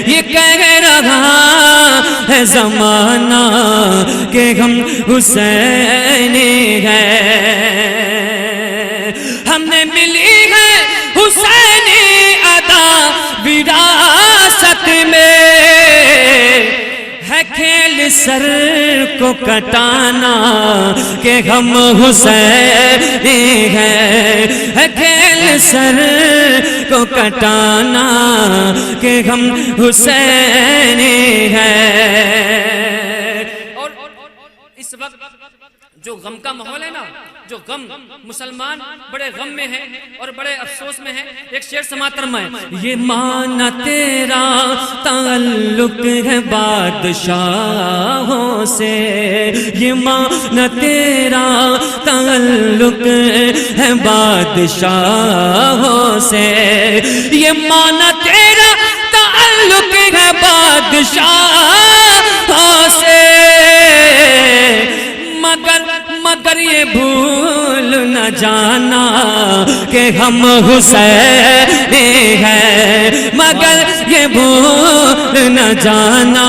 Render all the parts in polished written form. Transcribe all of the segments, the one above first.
یہ کہہ رہا ہے زمانہ کہ ہم حسینی ہیں، ہم نے ملی ہے حسینی ادا وراثت میں، ہے کھیل سر کو کٹانا کہ ہم حسینی ہیں، ہے کھیل سر کو کٹانا کہ ہم حسینی ہیں۔ اور اس وقت جو غم کا ماحول ہے نا، جو غم، مسلمان بڑے غم میں ہیں اور بڑے افسوس میں ہیں۔ ایک شعر سماعت فرمائیں، یہ مانا تیرا تعلق ہے بادشاہوں سے، یہ مانا تیرا تعلق ہے بادشاہوں سے، یہ مانا تیرا تعلق ہے بادشاہوں سے، مگر یہ بھول نہ جانا کہ ہم حسینی ہیں، مگر یہ بھول نہ جانا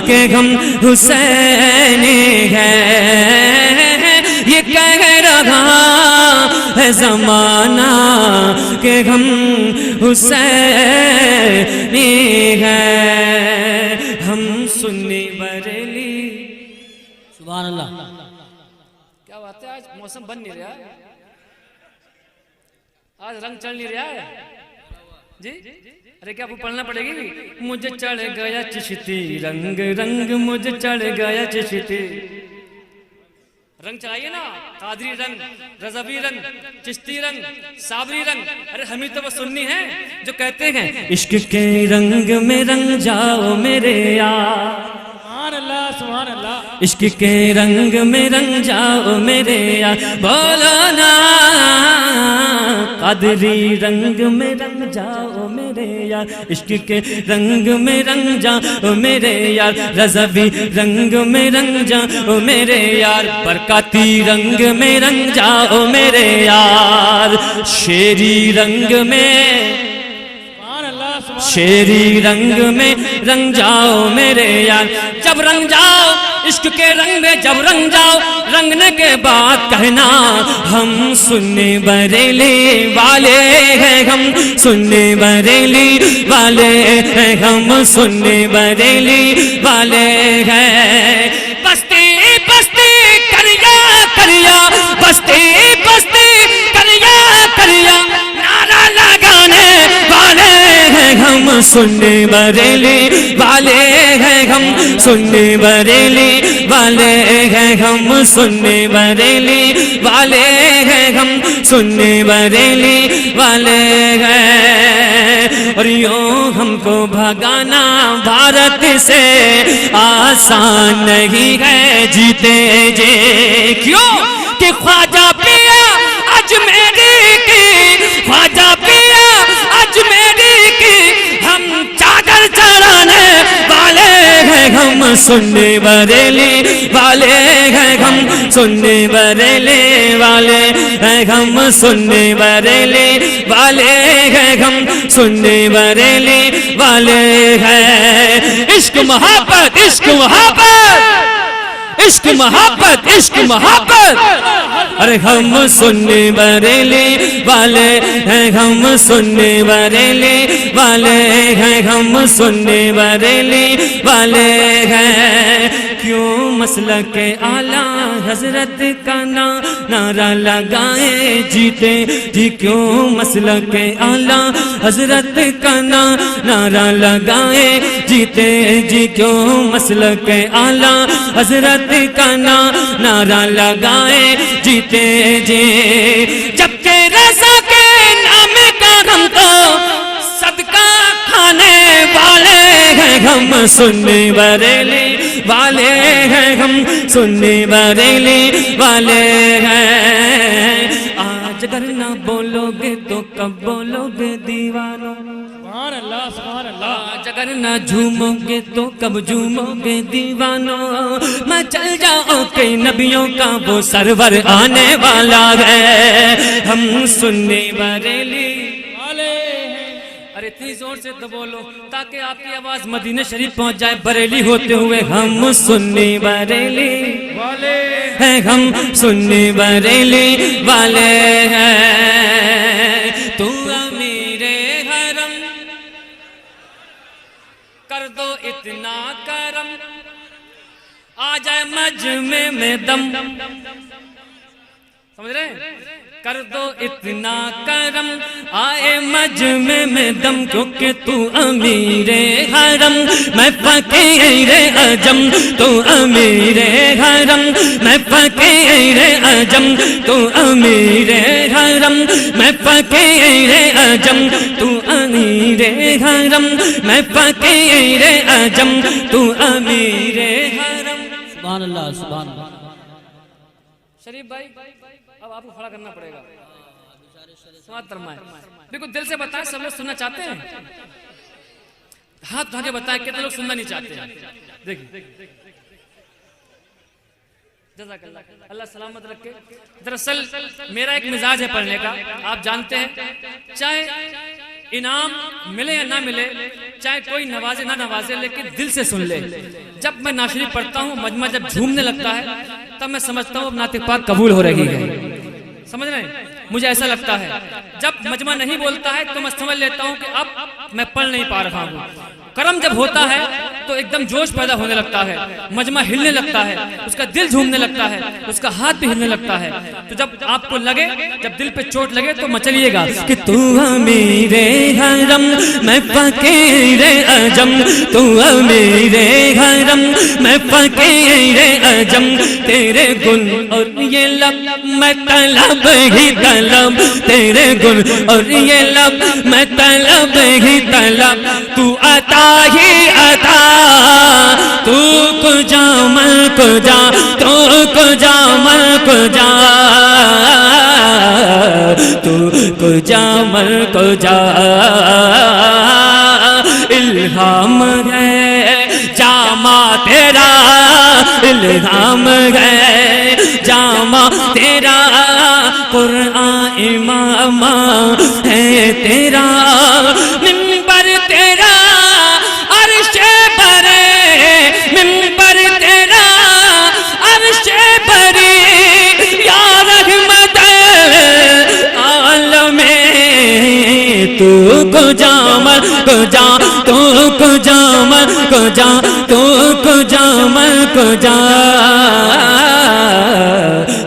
کہ ہم حسینی ہیں، یہ کہہ رہا ہے زمانہ کہ ہم حسینی ہیں، ہم سنی بریلی۔ سبحان اللہ، کیا بات ہے، آج موسم بن نہیں رہا، آج رنگ چڑھ نہیں رہا ہے جی۔ ارے کیا وہ پڑھنا پڑے گی، مجھے چڑھ گیا چشتی رنگ رنگ، مجھے چڑھ گیا چشتی، رنگ چڑھائیے نا، قادری رنگ، رضوی رنگ، چشتی رنگ، صابری رنگ۔ ارے ہمیں تو وہ سننی ہے جو کہتے ہیں عشق کے رنگ میں رنگ جاؤ میرے یار، سبحان اللہ سبحان اللہ، عشق کے رنگ میں رنگ جاؤ میرے یار، بولو نا قادری رنگ میں رنگ جاؤ میرے یار، عشق کے رنگ میں رنگ جاؤ میرے یار، رضوی رنگ میں رنگ جاؤ میرے یار، برکاتی رنگ میں رنگ جاؤ میرے یار، شیری رنگ میں، شیری رنگ میں رنگ جاؤ میرے یار، جب رنگ جاؤ عشق کے رنگ میں، جب رنگ جاؤ رنگنے کے بعد کہنا ہم سننے بریلی والے ہیں، ہم سننے بریلی والے ہیں، ہم سننے بریلی والے ہیں، بستی بستی کریا کریا، بستی بستی کریا کریا، نعرہ لگانے والے ہیں ہم سننے بریلی والے ہیں، ہم سننے بریلی والے ہیں، ہم سننے بریلی والے ہیں، ہم سننے بریلی والے ہیں، اور یوں ہم کو بھگانا بھارت سے آسان نہیں ہے جیتے جی، کیوں کہ خواجہ پیا اجمیری کی، خواجہ پیا اجمیری کی ہم چادر چڑھانے والے ہیں، ہم سننے بریلی والے ہیں، ہم سننے بریلی والے ہیں، ہم سننے بریلی والے ہیں، ہم سننے بریلی والے ہیں، عشق محبت عشق محبت عشق محبت عشق محبت، ارے ہم سننے بریلی والے ہیں، ہم سننے بریلی والے ہیں، ہم سننے بریلی والے ہیں، کیوں مسلک اعلیٰ حضرت کا نعرہ لگائیں جیتے جی، کیوں مسلک اعلیٰ حضرت کا نعرہ لگائیں جیتے جی، کیوں مسلک اعلیٰ حضرت کا نعرہ لگائیں جیتے جی، جبکہ رضا کے نام کا ہم تو صدقہ کھانے والے ہیں، ہم سننے بریلی والے ہیں، ہم سننے بریلی والے ہیں، آج اگر نہ بولو گے تو کب بولو گے دیوانوں، سبحان اللہ سبحان اللہ، آج اگر نہ جھومو گے تو کب جھومو گے دیوانوں، میں چل جاؤں کہ نبیوں کا وہ سرور آنے والا ہے، ہم سننے بریلی والے ہیں، ارے اتنی زور سے تو بولو تاکہ آپ کی آواز مدینہ شریف پہنچ جائے. بریلی ہوتے ہوئے ہم سنی بریلی والے ہیں, ہم سنی بریلی والے ہیں. تو امیر حرم کر دو اتنا کرم, آ جائے مجمع میں دم. سمجھ رہے ہیں؟ کر دو اتنا کرم آئے مجمع میں دم, کیونکہ تو امیر حرم میں فقیر عجم. تو امیر حرم میں فقیر عجم. تو امیر حرم میں فقیر عجم. تو امیر حرم میں فقیر عجم. تو امیر حرم. سبحان اللہ سبحان اللہ. شریف بھائی اب آپ کو کھڑا کرنا پڑے گا. سماعت فرمائیں. دیکھو دل سے بتائیں سب لوگ سننا چاہتے ہیں؟ ہاتھ اٹھا کے بتائیں کتنے لوگ سننا نہیں چاہتے ہیں. دیکھیں جزاک اللہ, اللہ سلامت رکھے. دراصل میرا ایک مزاج ہے پڑھنے کا, آپ جانتے ہیں. چاہے انعام ملے یا نہ ملے, چاہے کوئی نوازے نہ نوازے, لیکن دل سے سن لے. جب میں نعت شریف پڑھتا ہوں مجمع جب جھومنے لگتا ہے تب میں سمجھتا ہوں اب نعت پاک قبول ہو رہی ہے. سمجھ رہے ہیں؟ مجھے ایسا لگتا ہے. جب مجمع نہیں بولتا ہے تو میں سمجھ لیتا ہوں کہ اب میں پڑھ نہیں پا رہا ہوں. کرم جب ہوتا ہے تو ایک دم جوش پیدا ہونے لگتا ہے, مجمع ہلنے لگتا ہے, اس کا دل جھومنے لگتا ہے, اس کا ہاتھ بھی ہلنے لگتا ہے. تو جب آپ کو لگے, جب دل پہ چوٹ لگے تو مچلیے گا کہ تو امیر حرم میں فقیر عجم. تو امیر حرم میں فقیر عجم. تیرے گن اور یہ لب میں طلب ہی طلب. تیرے گن اور یہ لب میں طلب ہی طلب. تو عطا ہی عطا, تو کجا من کجا, تو کجا من کجا, تو کجا من کجا. الہام ہے جامع تیرا, الہام ہے جامع تیرا. قرآن امام ہے تیرا, منبر تیرا عرش برے, منبر تیرا عرش برے. یا رحمت عالمین تو کجا من کجا, تو کجا من کجا, تو کجا من کجا,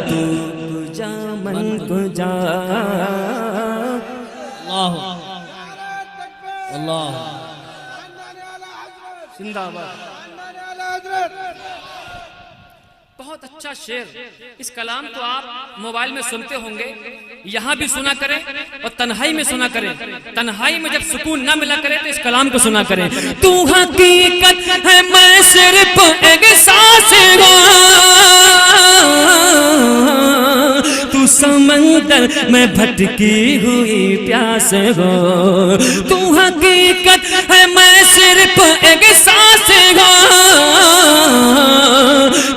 تو کجا من کجا. اللہ اللہ زندہ باد. بہت اچھا شعر. اس کلام کو آپ موبائل میں سنتے ہوں گے, یہاں بھی سنا کریں اور تنہائی میں سنا کریں. تنہائی میں جب سکون نہ ملا کرے تو اس کلام کو سنا کریں. تو حقیقت ہے میں صرف احساس تو سمندر میں بھٹکی ہوئی پیاس ہو. تو حقیقت ہے میں صرف احساس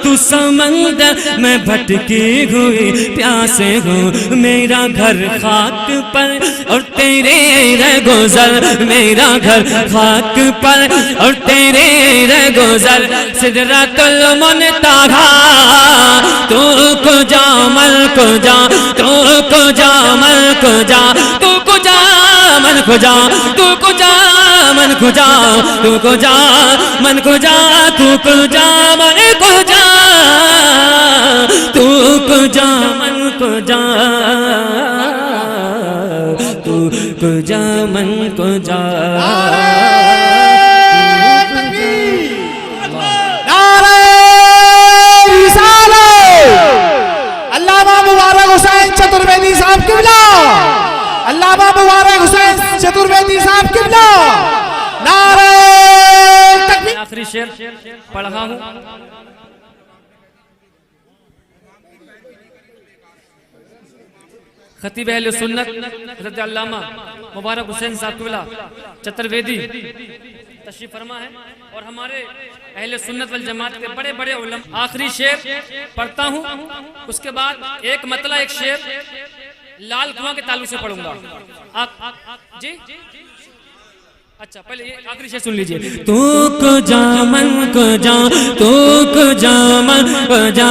تو سمندر میں بھٹکی ہوئی پیاس ہوں. میرا گھر خاک پر اور تیرے رہ گزر, میرا گھر خاک پر اور تیرے رہ گزر. سدرۃ المنتہا تو کجا من کجا, تو کجا من کجا, تو کجا من کجا, تو کجا من کجا, تو کجا من کجا, تو کجا من کجا, تو کجا من کجا, تو کجا من کجا. علامہ مبارک حسین چترویدی صاحب قبلہ, علامہ مبارک حسین چترویدی صاحب قبلہ. نعرہ تکبیر. آخری شعر پڑھ رہا ہوں. خطیب اہل سنت حضرت علامہ مبارک حسین صاحب قبلہ چترویدی تشریف فرما ہے, اور ہمارے اہل سنت والجماعت کے بڑے بڑے علماء. آخری شعر پڑھتا ہوں, اس کے بعد ایک مطلع ایک شعر لال کنواں کے تعلق سے پڑھوں گا. جی اچھا پہلے یہ آخری شے سن لیجئے. تو کو جا من کو جا تو کو جا من کو جا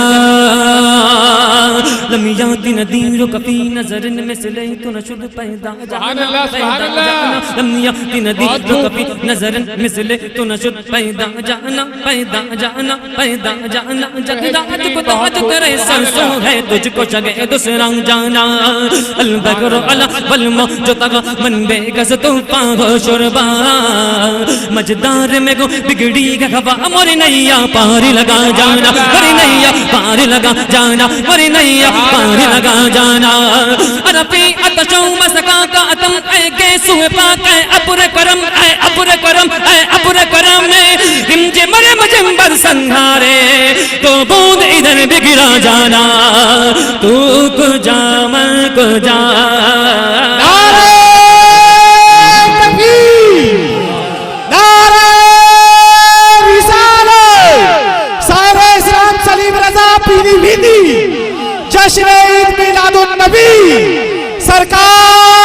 لم یاتی ندیر کفی نظر مثل تو نشد پیدا سبحان اللہ سبحان اللہ. لم یاتی ندیر کفی نظر مثل تو نشد پیدا جانا پیدا جانا پیدا جانا جگدات کو تاج کرے سرسوں ہے تجھ کو جگہ دوسرا جانا البکر علی والمو جو تگا من بے گز تو پاہو شربا مجدار میں گو بگڑی گھوا موری نیا پاری لگا جانا موری نیا پاری لگا جانا موری نیا پاری لگا جانا عرفی اتشو مسکا کا اتم اے گیسو پاک اے اپر کرم اے اپر کرم اے اپر کرم میں ہمجے مرے مجمبر سنگھارے تو بود ادھر بگڑا جانا تو کو جا من کو جا. نعرہ تکبیر نعرہ رسالت سارے اسلام سلیم رضا پیلی بھیدی جشن عید میلاد النبی سرکار